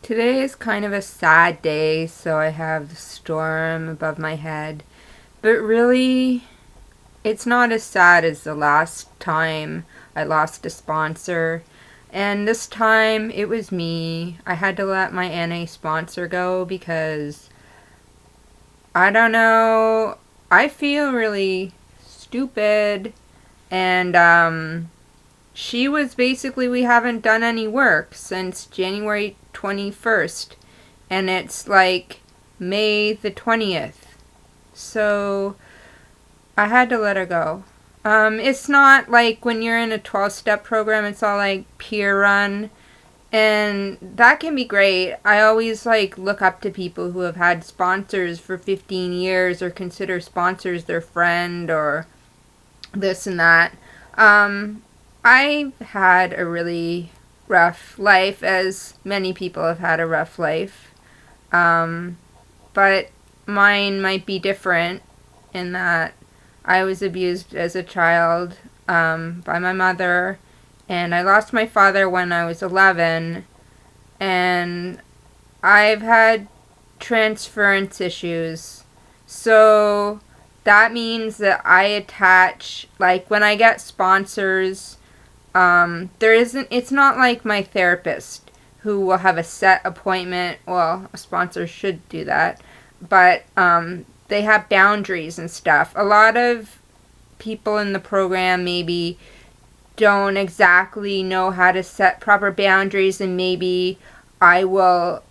Today is kind of a sad day, so I have the storm above my head. But really, it's not as sad as the last time I lost a sponsor. And this time, it was me. I had to let my NA sponsor go because, I don't know, I feel really stupid. And she was basically, we haven't done any work since January 21st, and it's like May the 20th. So I had to let her go. It's not like when you're in a 12-step program, it's all like peer run, and that can be great. I always like look up to people who have had sponsors for 15 years or consider sponsors their friend or this and that. I've had a really rough life, as many people have had a rough life. But mine might be different in that I was abused as a child by my mother, and I lost my father when I was 11, and I've had transference issues. So that means that I attach, like when I get sponsors, it's not like my therapist who will have a set appointment. Well, a sponsor should do that, but they have boundaries and stuff. A lot of people in the program maybe don't exactly know how to set proper boundaries, and maybe I will,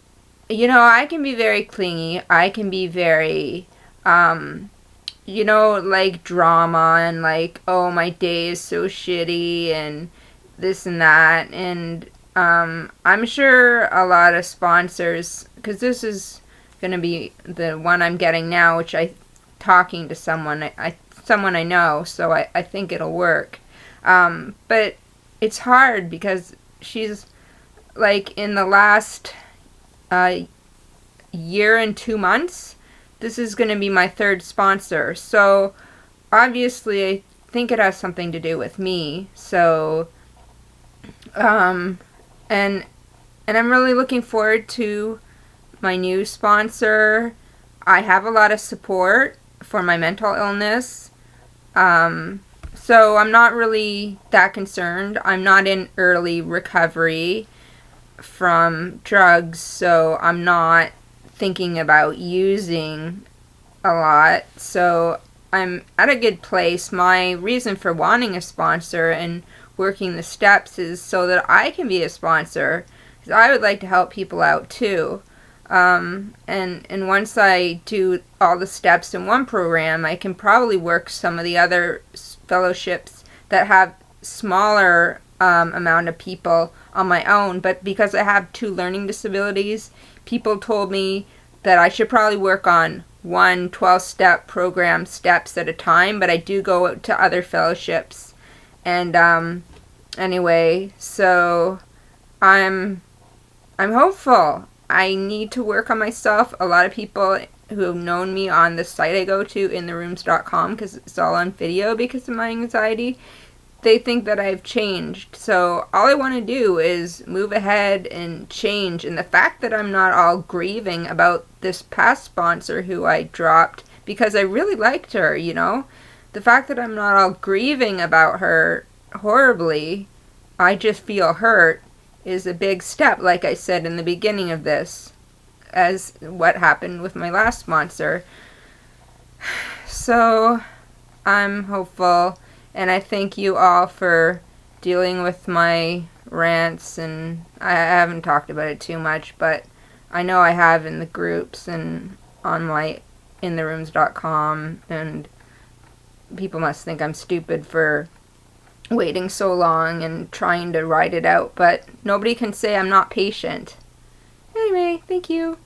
I can be very clingy. I can be very, like drama and like, oh, my day is so shitty and this and that. And I'm sure a lot of sponsors, because this is going to be the one I'm getting now, which talking to someone I know, so I think it'll work. But it's hard because she's like in the last year and 2 months, this is going to be my third sponsor. So obviously I think it has something to do with me. So and I'm really looking forward to my new sponsor. I have a lot of support for my mental illness. So I'm not really that concerned. I'm not in early recovery from drugs, so I'm not thinking about using a lot. So I'm at a good place. My reason for wanting a sponsor and working the steps is so that I can be a sponsor, because I would like to help people out too. And once I do all the steps in one program, I can probably work some of the other fellowships that have smaller amount of people on my own. But because I have 2 learning disabilities, people told me that I should probably work on one 12-step program steps at a time, but I do go to other fellowships. And anyway, so I'm hopeful. I need to work on myself. A lot of people who have known me on the site I go to, intherooms.com, because it's all on video because of my anxiety, they think that I've changed. So all I want to do is move ahead and change. And the fact that I'm not all grieving about this past sponsor who I dropped because I really liked her, the fact that I'm not all grieving about her horribly, I just feel hurt, is a big step, like I said in the beginning of this, as what happened with my last sponsor. So I'm hopeful, and I thank you all for dealing with my rants, and I haven't talked about it too much, but I know I have in the groups and on my intherooms.com, and people must think I'm stupid for waiting so long and trying to ride it out, but nobody can say I'm not patient. Anyway, thank you.